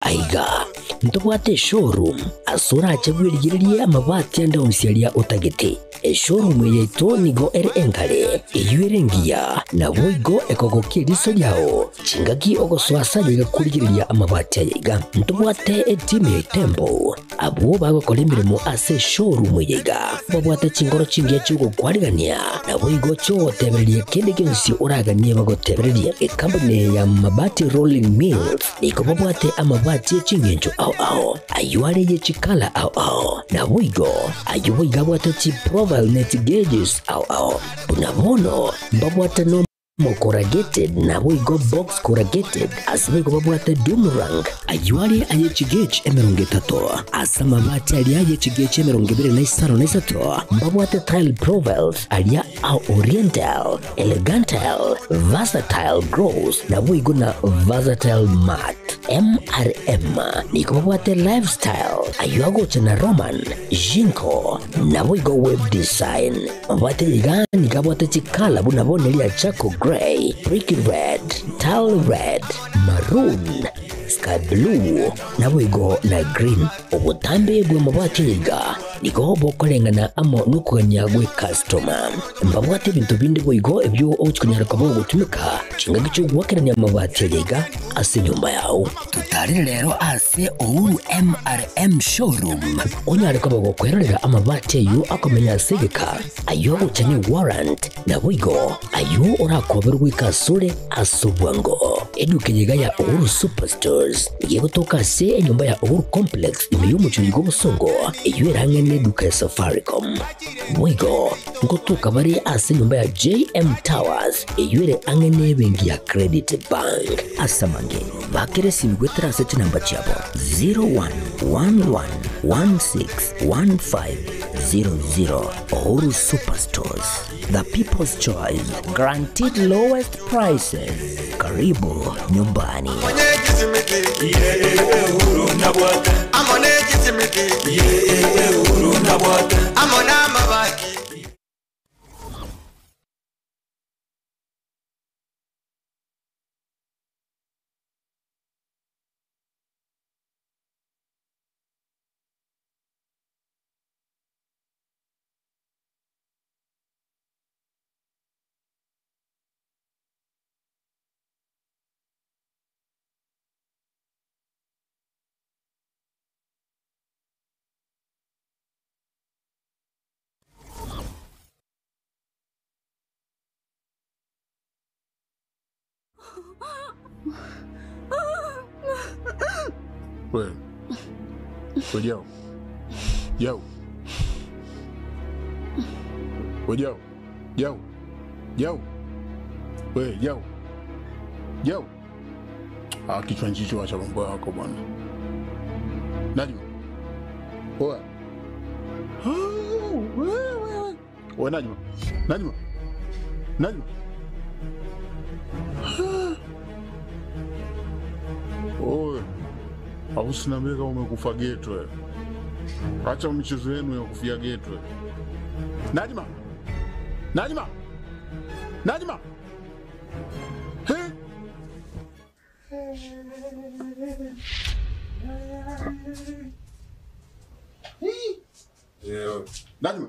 aiga ntubwate showroom asura achagwirigiria amabati anda umsialia utagete showroom yeto nigo ere engale iyuerengia na boigo ekogokia riso yao chingaki ogoswasa yiga kurigiriria amabati yiga ntubwate team tembo abo bagokora imirimo ase showroom yiga babwate chingoro chingia chugo kwarigania na boigo cho tebereria kende gensi uraganie bagotebereria company ya mabati rolling mills niko babwate amabati chingenjo ao ayuare ye chikala ao na boigo ayuiga bwate chi profile net gauges ao unabono babwate no corrugated na boigo box corrugated asibego babwate boomerang ayuari aye chigage emeronge tato asama bati ali aye chigage emeronge bere na isaro na isato babwate tile profiles alia au oriental elegantal versatile gross na boigo na versatile mat MRM niko babwate lifestyle ayuago chana roman jinko na boigo web design babwate ligani kabwate chikala bunabone lia chako gray, brick red, tile red, maroon, sky blue, na wigo na green. Obutambe bwa mabati yiga niko bokolengana amo nukuganya gwe customer. Mbabwate bintu bindi bwigo ebyo ochikunyara kabo gutumika chinga gicho gwakeranya mabati yiga ase nyumba yao. Tutari lero ase Uhuru MRM showroom. Onyare kabo gukwerera amabati yu akomenya segeka ayo uchanye warrant na wigo ayo urakoberwa ikasure asubwango. Eduke yiga ya Uhuru Superstores yego toka se nyumba ya Uhuru Complex imiyo chuligo busongo iyo erangene duka ya Safaricom mwigo ngotoka bari ase nyumba ya JM Towers iyo ere angene bengi ya Credit Bank asamange bakere simgwetera ase namba chabo 0111161500 Uhuru Superstores, the people's choice, guaranteed lowest prices. Karibu nyumbani. Well, yo. Well, yo. Kichwa njicho wacha mambo yako bwana. Najma. Oa. Oa Najma. Oe, hausina mega umekufa geto wewe. Acha michezo yenu ya kufia geto wewe. Najma. He? Yeah. Najma.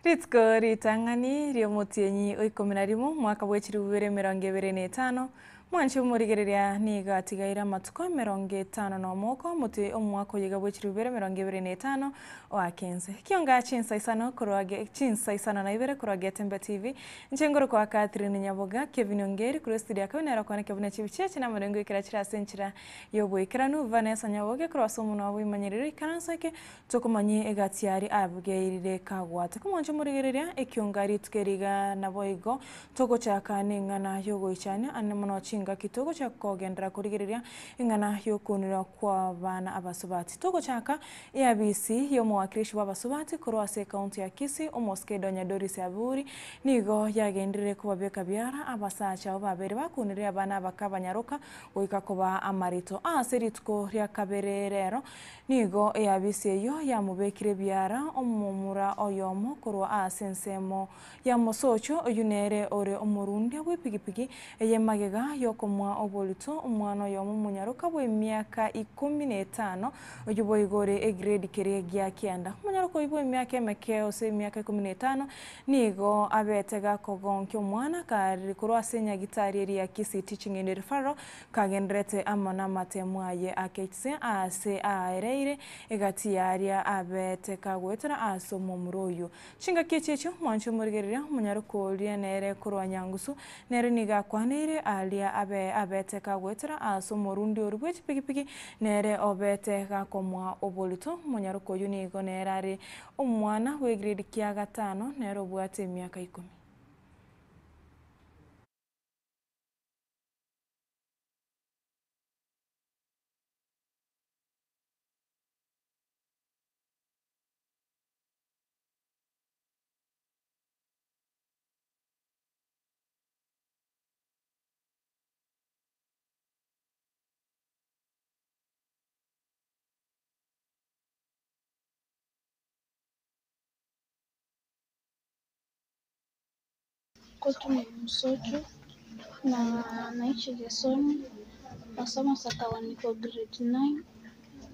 Ritko ritangani rio mutienyi oikomina rimo mwaka bwechiri 2025 Mwanche murigereria ni gatigaira matuko 50 no moko muti omwako yiga bwechirubere 25 wa kenze kionga chinsa isano kurwage chinsa isano na ibere kurwage Tembe TV nchengoro kwa Catherine Nyaboga Kevin Ongeri kuri studio akabonera kwa Kevin Chibicheche na marengo ikira chira senchira yobwe kiranu Vanessa Nyaboga kuri wasomuno abo imanyirire ikaransake tokomanye egatiari abgeirire kagwate kumwanche murigereria ekiongari tukeriga naboigo toko chaka ningana yogo ichanya anemono chinga kitogo cha kogendera kurigereria ingana yokunira kwa bana abasubati togo chaka ABC yo mwakilishi w'abasubati kurwase county ya Kisii omoskedo Doris Aburi nigo yagendere kubabeka byara abasacha babere bakunira abana bakabanyaruka goika kuba amarito aserituko rya kabererero nigo ABC yo yamubekire byara omumura oyomo kurwa asensemo ya mosocho yunere ore omurundi w'ipigipigi eyemagega yokomwa obolito umwana yomo munyaruka bwe myaka 15 ojubo igore egrade kere gya kianda munyaruka ibo myaka emekeo se myaka 15 nigo abetega kogonke umwana kari kurwasenya gitari ya Kisii Teaching and Referral kagendrete amana matemwaye aketse ase aereire egati yaria abete kagwetera asomo muroyo chinga kechecho mwancho murigerera munyaruko lienere kurwanyangusu nere niga kwanire alia abete kagwetera asomo rundi orubwechi pigipigi nere obete gakomwa obolito munyaruko yunigo nerari umwana we grade kya 5 nere obwate myaka 10. Kwetu ni Msocho na naishi Gesoni, nasoma sakawa niko grade 9.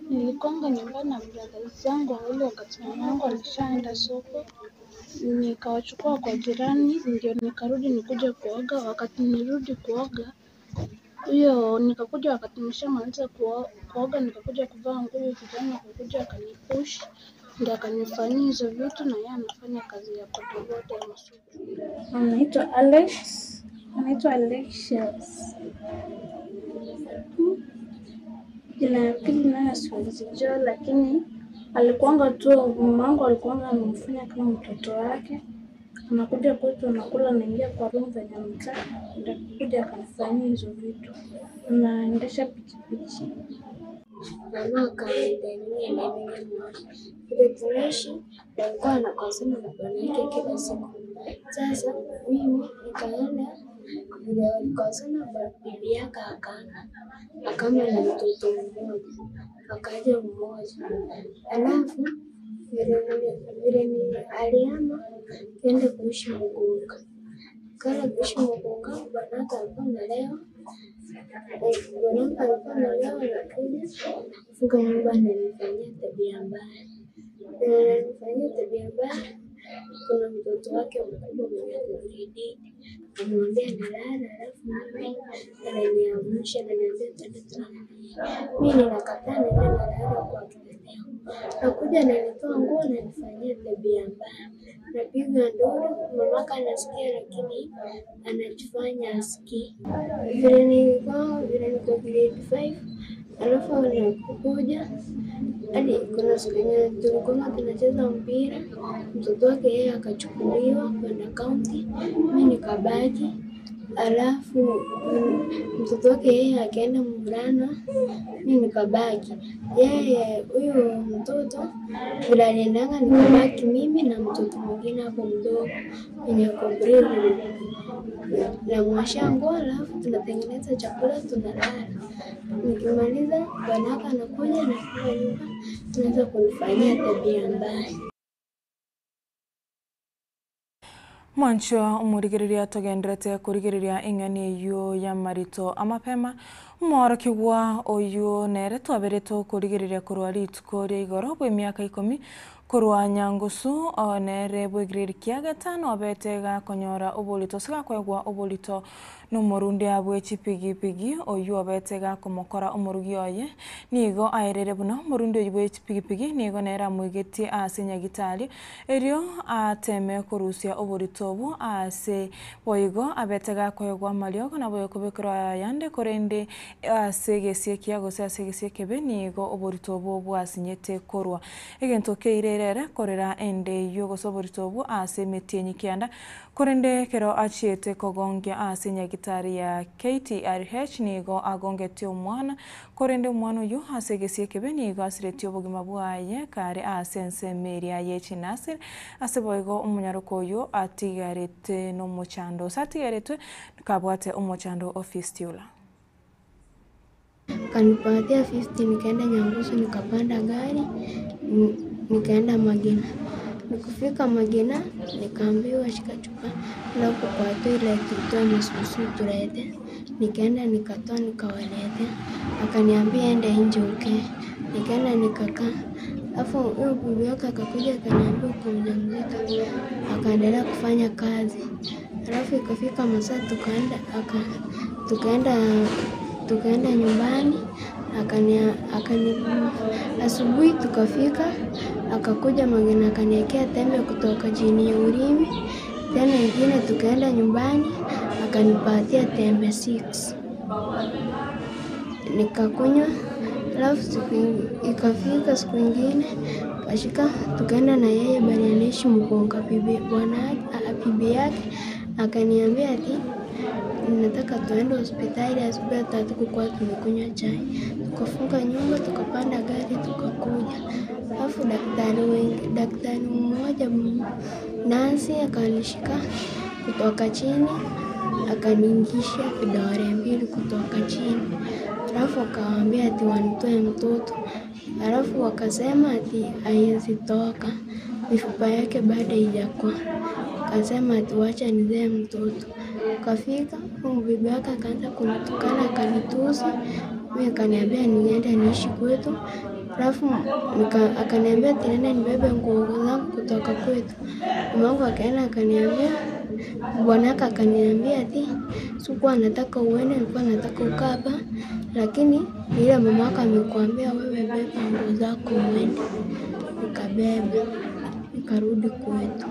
Nilikonga nyumbani na brothers zangu wawili wakati mamangu alishaenda soko. Nikawachukua kwa jirani ndio nikarudi nikuja kuoga. Wakati nirudi kuoga huyo nikakuja wakati nimeshamaliza kuoga nikakuja kuvaa nguo kijana kukuja akanipush ndio akanifanyia hizo vitu na yeye anafanya kazi ya bodaboda ya Masuku. Anaitwa Alexius. Jina ya pili nayo siwezijua lakini alikuanga tu mamangu alikuanga anamfanya kama mtoto wake. Anakuja kwetu anakula naingia kwa room venye mtaa ndio kuja akanifanyia hizo vitu. Anaendesha pikipiki. Mama kaendelea na vile tunaishi alikuwa anakosana na bwana yake kila siku. Sasa mimi nikaenda vile walikosana bibi yake akama na mtoto mmoja akaja mmoja alafu vile aliama kenda kuishi Mugunga. Kana kuishi Mugunga bwana alikuwa analewa. Bwana alikuwa analewa lakini funga nyumbani anifanyia tabia mbaya. Anifanyia tabia mbaya. Kuna mtoto wake mkubwa mwenye grade 8 amwambia nalala alafu mimi ananiamsha na ananiambia tata. Mimi nakataa na nalala kwa kitandani. Nakuja ananitoa nguo na anifanyia tabia mbaya. Napiga nduru mamaka anasikia lakini anajifanya asikii. Vile niko grade 5 alafu anakuja hadi kuna siku yenye tulikuwa tunacheza mpira mtoto wake yeye akachukuliwa kwenda county mimi nikabaki alafu mtoto wake yeye akaenda Mvurana mimi nikabaki yeye huyo mtoto vile aliendanga nikabaki mimi na mtoto mwingine hapo mdogo mwenye kombreli na mwashango alafu tunatengeneza chakula tunalala. Nikimaliza bwanaka anakuja na kwa nyumba tunaanza kunifanyia tabia mbaya. Mwancho umurigereria togendrete kurigereria ingani yo ya marito amapema umoro kigwa oyo nere twabereto kurigereria kurwari tukore igoro bwe myaka 10 kurwa nyangusu onere bwigiriri kia gatano obetega konyora obolito sigakwegwa obolito n'umurundi abwe chipigipigi oyu obetega komokora omurugi oye nigo aerere buno murundi oyu bwe chipigipigi nigo nera mwigeti ase nyagitari erio ateme kurusia obolito obu ase boigo abetega kwegwa maliogo na boyo kubekora yande korende ase gesie kia gose ase gesie kebe nigo obolito obu bwasinyete korwa egento keirerere korera ende yo gosoborito obu ase metienyi kianda korende kero achiete kogongia ase nyagitari ya KTRH nigo agongetio omwana korende omwana oyo ase gesie kebe nigo asiretio obogima bwaye kare ase ensemeri aye chinasir ase boigo omunyaruko oyo atigarete n'omochando satigarete kabwate omochando ofistula kanipatia 50 nikaenda Nyangusu nikapanda gari nikaenda Magina. Nikufika Magina nikaambiwa shika chupa na kupata ile kitu masusu turete. Nikaenda nikatoa nikawalete. Akaniambia ende nje uke. Nikaenda nikakaa. Alafu huyo bibi yake akakuja akaniambia uko mjamzito. Akaendelea kufanya kazi. Alafu ikafika masaa tukaenda nyumbani, asubuhi tukafika, akakuja Magina akaniwekea tembe kutoka chini ya ulimi, tena ingine tukaenda nyumbani, akanipatia tembe 6. Nikakunywa, alafu ikafika siku ingine, kashika tukaenda na yeye bali anaishi Mugonga bibi yake, akaniambia ati nataka tuende hospitali asubuhi tutakuwa tumekunywa chai. Tukafunga nyumba tukapanda gari tukakuja. Alafu daktari mmoja nasi akanishika kutoka chini akaniingisha vidole 2 kutoka chini. Alafu akawaambia ati wanitoe mtoto. Alafu wakasema ati haiwezi toka mifupa yake bado haijakua. Akasema ati wacha nizae mtoto. Kafika, bibi yake akaanza kunitukana akanitusi. Mimi akaniambia niende niishi kwetu. Alafu akaniambia tena nibebe nguo zangu kutoka kwetu. Mamangu akaenda akaniambia, bwanaka akaniambia ati sikuwa nataka uende, nilikuwa nataka ukaa hapa, lakini ile mamako amekuambia wewe beba nguo zako uende. Nikabeba, nikarudi kwetu.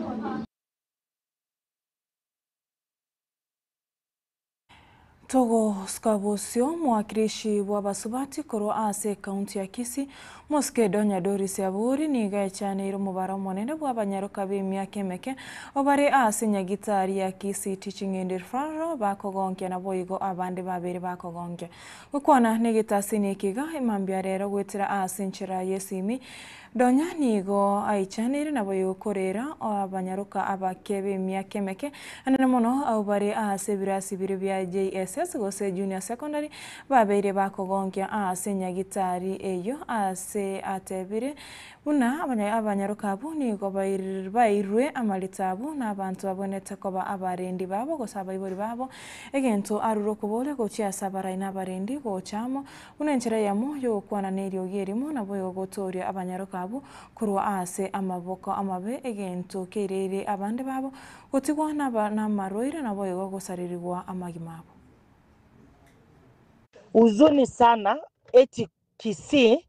Togo skabosio mwakilishi wa basubati koro ase kaunti ya Kisii Moskedo Nyadori Siaburi niga cyane iro mubara monene bw'abanyaruka b'imyaka emeke obare ase nyagitari ya Kisii Teaching and Referral bakogonke na boigo abandi babiri bakogonke ukwana negitasi nikiga imambya rero gwetira ase nchira yesimi donya nigo aichanire na boyo korera abanyaruka abakebe imyaka emeke anene mono abari ase birasi bire bya JSS gose junior secondary babere bakogonkia ase nyagitari eyo ase atebire buna abanyaruka abo nigo bairwe amalitabu na abantu abonete koba abarendi babo gosaba ibori babo egento aruro kubole gochia sabara na barendi gochamo unenchera yamo yo kwana nerio gerimo na boyo gotoria abanyaruka abo kurwa ase amaboko amabe egento kerere abande babo gotigwa na maroire na boyo gosaririrwa amagimabo. Uzuni sana eti Kisii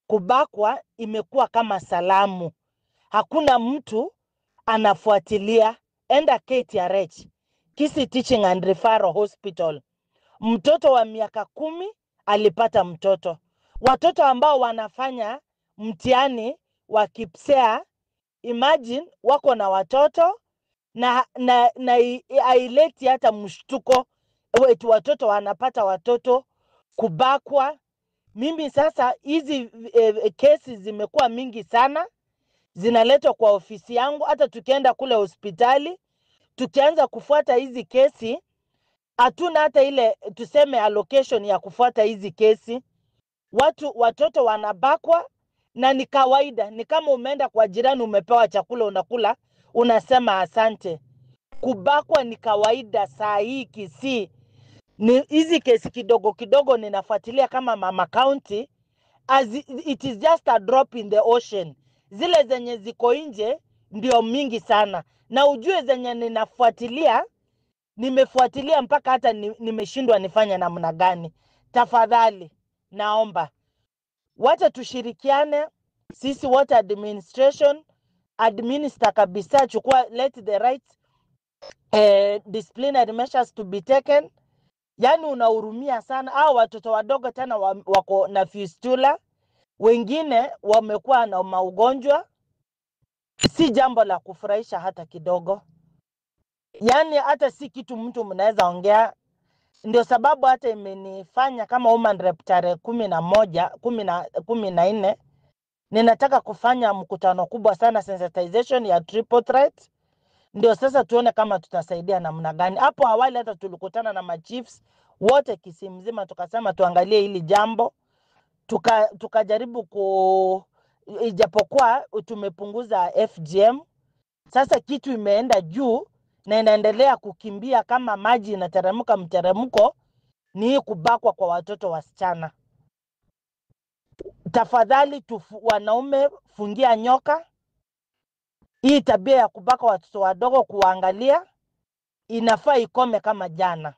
kubakwa imekuwa kama salamu. Hakuna mtu anafuatilia. Enda KTRH, Kisii Teaching and Referral Hospital. Mtoto wa miaka 10 alipata mtoto. Watoto ambao wanafanya mtihani wa KPSEA, imagine wako na watoto na haileti hata mshtuko wetu watoto wanapata watoto kubakwa. Mimi sasa hizi kesi zimekuwa mingi sana, zinaletwa kwa ofisi yangu. Hata tukienda kule hospitali tukianza kufuata hizi kesi, hatuna hata ile tuseme allocation ya kufuata hizi kesi. Watoto wanabakwa na ni kawaida. Ni kama umeenda kwa jirani umepewa chakula unakula, unasema asante. Kubakwa ni kawaida saa hii Kisii. Ni hizi kesi kidogo kidogo ninafuatilia kama mama county, as it is just a drop in the ocean. Zile zenye ziko nje ndio mingi sana. Na ujue zenye ninafuatilia, nimefuatilia mpaka hata nimeshindwa nifanye namna gani. Tafadhali naomba wacha tushirikiane sisi wote, administration administer kabisa, chukua let the right disciplinary measures to be taken. Yani unahurumia sana. Hao watoto wadogo tena wako na fistula, wengine wamekuwa na maugonjwa. Si jambo la kufurahisha hata kidogo. Yani hata si kitu mtu mnaweza ongea. Ndio sababu hata imenifanya kama woman rep tarehe 14 ninataka kufanya mkutano kubwa sana, sensitization ya triple threat. Ndio sasa tuone kama tutasaidia namna gani. Hapo awali hata tulikutana na machiefs wote Kisii mzima, tukasema tuangalie hili jambo. Tukajaribu ijapokuwa tumepunguza FGM, sasa kitu imeenda juu na inaendelea kukimbia kama maji inateremka mteremko, ni kubakwa kwa watoto wasichana. Tafadhali wanaume fungia nyoka. Hii tabia ya kubaka watoto wadogo kuangalia inafaa ikome kama jana.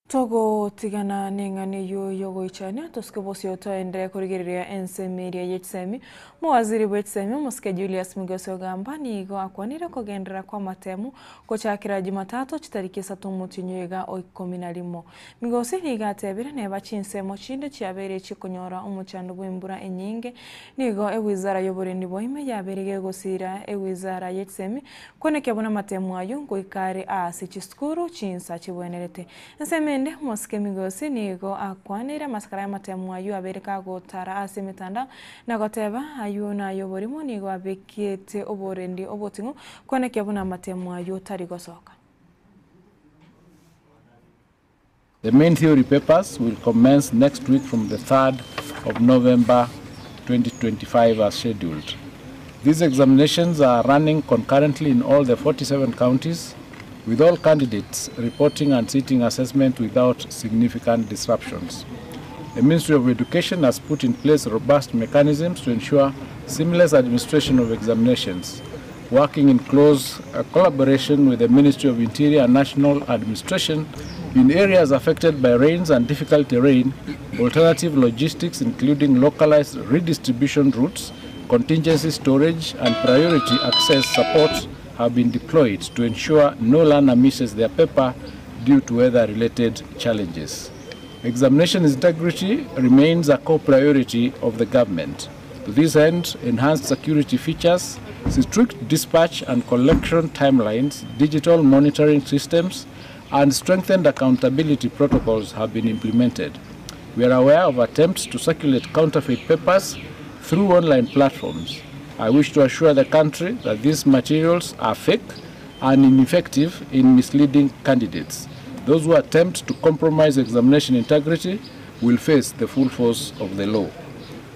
Togo tigana nengani yogo ichania toskebosi otoende kurigiria ensemeria yetsemi muwaziri wetsemi muske Julius Migos Ogamba nigo akwanira kugendera kwa matemu gochakira Jumatatu chitariki 3 Mutinyiga o 11. Migos nigatebire neba chinsemo chinde chiabere chikunyora umuchando bw'imbura enyinge nigo ewizara y'oburendi boime yaberege gosira ewizara yetsemi koneke bona matemu ayo ngo ikare ase chiskuru chinsa chibwenerete enseme Moske Migos nigo akwanira maskara matemu ayo abereka gotara ase mitanda na goteba ayo na yoborimo nigo abekete oborendi obotingo koneke abona matemu ayo tari gosoka. The main theory papers will commence next week from the 3rd of November 2025 as scheduled. These examinations are running concurrently in all the 47 counties, with all candidates reporting and sitting assessment without significant disruptions. The Ministry of Education has put in place robust mechanisms to ensure seamless administration of examinations, working in close collaboration with the Ministry of Interior and National Administration in areas affected by rains and difficult terrain. Alternative logistics, including localized redistribution routes, contingency storage, and priority access support have been deployed to ensure no learner misses their paper due to weather-related challenges. Examination integrity remains a core priority of the government. To this end, enhanced security features, strict dispatch and collection timelines, digital monitoring systems, and strengthened accountability protocols have been implemented. We are aware of attempts to circulate counterfeit papers through online platforms. I wish to assure the country that these materials are fake and ineffective in misleading candidates. Those who attempt to compromise examination integrity will face the full force of the law.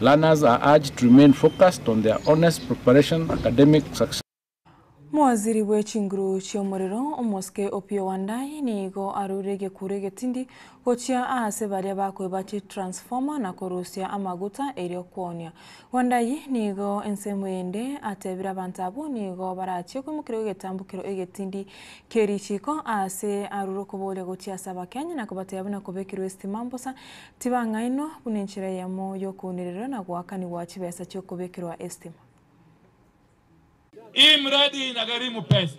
Learners are urged to remain focused on their honest preparation, academic success. Mwaziri wechinguru chiomorero omoske Opio Wandayi nigo arurege kurege tindi gochia ase baria bakwe bachi transformer na korusia amaguta erio kwonia. Wandayi nigo ensemwende atebira bantabu nigo barachie kumukiro getambukiro egetindi kerichiko ase aruroko bole gochia saba Kenya na kubateabu na kubekiro estimambosa tibangaino bunenchira yamo yokunirero na gwakani wachi besa chio kubekiro estima. Hii mradi inagharimu pesa.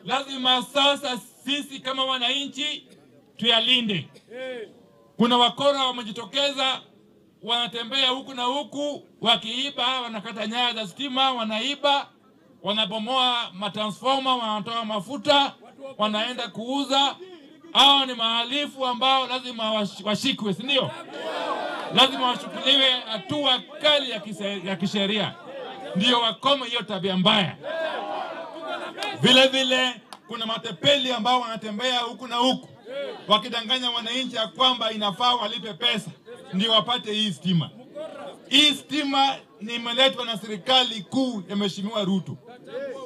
Lazima sasa sisi kama wananchi tuyalinde. Kuna wakora wamejitokeza, wanatembea huku na huku, wakiiba, wanakata nyaya za stima, wanaiba, wanabomoa matransformer, wanatoa mafuta, wanaenda kuuza. Hao ni mahalifu ambao lazima washikwe, si ndio? Lazima washukuliwe hatua kali ya kisheria. Ndio wakome hiyo tabia mbaya. Vile vile kuna matepeli ambao wanatembea huku na huku wakidanganya wananchi ya kwamba inafaa walipe pesa ndio wapate hii stima. Hii stima ni imeletwa na serikali kuu ya Mheshimiwa Ruto.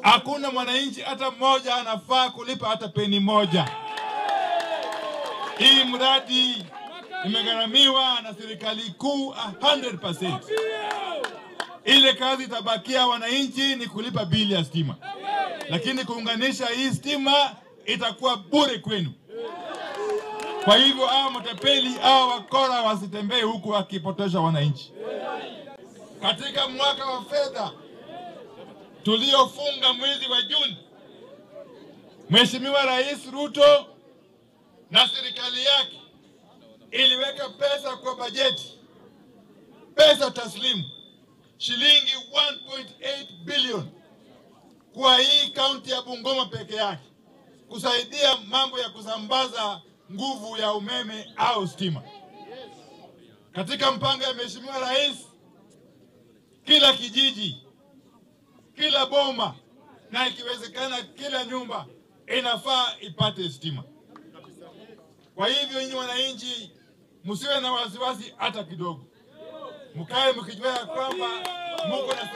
Hakuna mwananchi hata mmoja anafaa kulipa hata peni moja. Hii mradi imegharamiwa na serikali kuu 100%. Ile kazi itabakia wananchi ni kulipa bili ya stima. Lakini kuunganisha hii stima itakuwa bure kwenu. Kwa hivyo hao matapeli hao wakora wasitembee huku wakipotosha wananchi. Katika mwaka wa fedha tuliofunga mwezi wa Juni, Mheshimiwa Rais Ruto na serikali yake iliweka pesa kwa bajeti, pesa taslimu shilingi 1.8 billion kwa hii kaunti ya Bungoma peke yake, kusaidia mambo ya kusambaza nguvu ya umeme au stima. Katika mpango ya Mheshimiwa Rais, kila kijiji, kila boma na ikiwezekana kila nyumba inafaa ipate stima. Kwa hivyo nyinyi wananchi msiwe na wasiwasi hata kidogo. Mkae mkijua kwamba mko na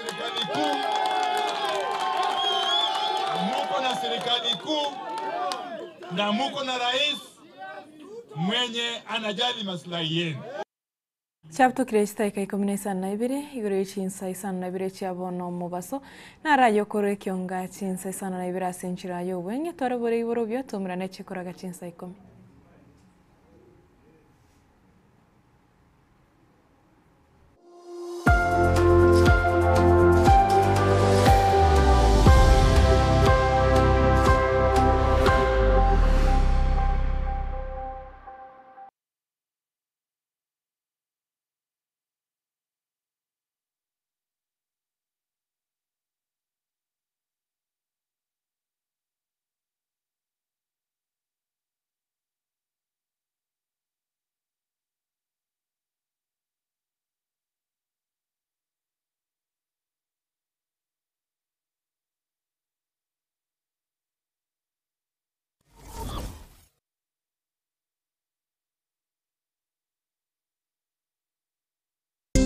serikali kuu, na mko na rais mwenye anajali maslahi yenu. Chapto Krista ikaikominai sana ibire igure chinsa sana ibire chiabono mubaso na rayo kore kionga chinsa sana ibire asenchira yo wenge tore bore iboro byo tumrane chikoraga chinsa ikomi.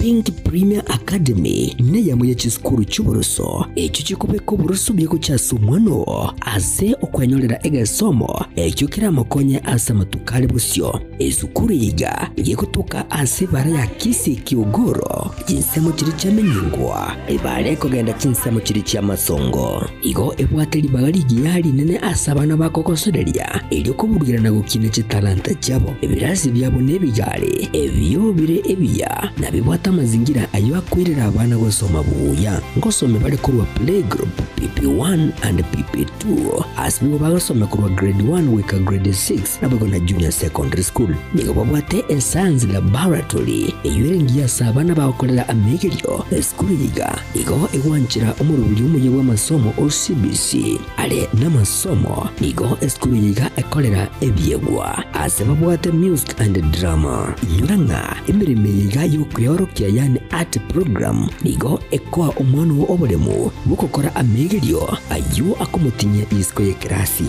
Pink Premier Academy ne yamuye chiskuru cy'uburuso ekyo kikubeko buruso byeko cyasumwano ase okwanyolera egesomo ekyo kiramakonye asa matukale busyo ezukuru yiga yekutuka ase bara ya kisi kiugoro jinsemo kiri cyamenyingwa ebare kogenda chinsemo kiri cyamasongo igo ebwateli bagaligi yali nene asabana bakokosodelia elyo kubugirana gukine chitalanta cyabo ebirasi byabo nebigale ebyo bire ebiya nabibwata mazingira ayo akwirira abana gosoma buya ngosome bale kurwa playgroup PP1 and PP2 asbibo bagasome kurwa grade 1 wika grade 6 nabago na junior secondary school nigo babwate science laboratory eyirengiya sabana bakolela amegeryo school yiga igo ewanchira umurubiri umuye w'amasomo OCBC ale n'amasomo nigo school yiga ekolera ebyegwa asebabwate music and drama nyuranga emirime yiga yo kuyorokia yani art program nigo ekoa umwana wo obolemu bukokora amegeryo ayo akomutinye isko ye krasi.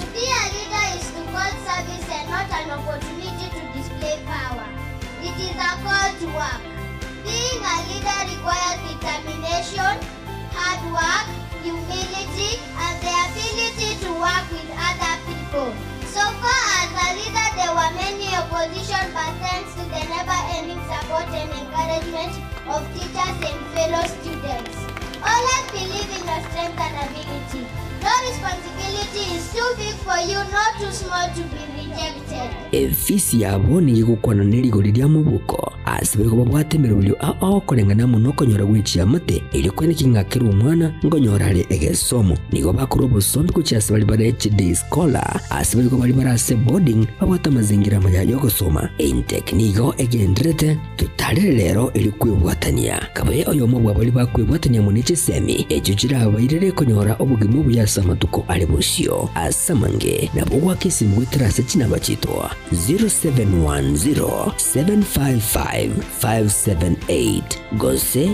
Hard work, humility, and the ability to work with other people. So far as a leader, there were many opposition, but thanks to the never-ending support and encouragement of teachers and fellow students. Always believe in your strength and ability. No responsibility is too big for you, not too small to be rejected. Efisi yabo ni gukwana nerigo lya mubuko asibeko babwatemera bulyo aokolengana muno konyora gwichi amate ili kweniki ngakira umwana ngonyora ale egesomo nigo bakuru busombi kuchasa bali bara HD scholar asibeko bali bara se boarding babwata mazingira mayayo gusoma in technico egendrete tutalelero ili kwibwatania kabaye oyo mubwa bali bakwibwatania muniche semi ejujira abayirere konyora obugimu buyasa matuko ali busyo asamange nabugwa kisimbwitira se chinaba chitwa 0710-755-578 Gose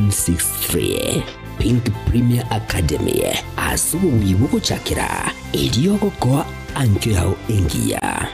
0714-673-963 Pink Premier Academy asubu wibuko chakira iliyoko kwa ankyo yao engia.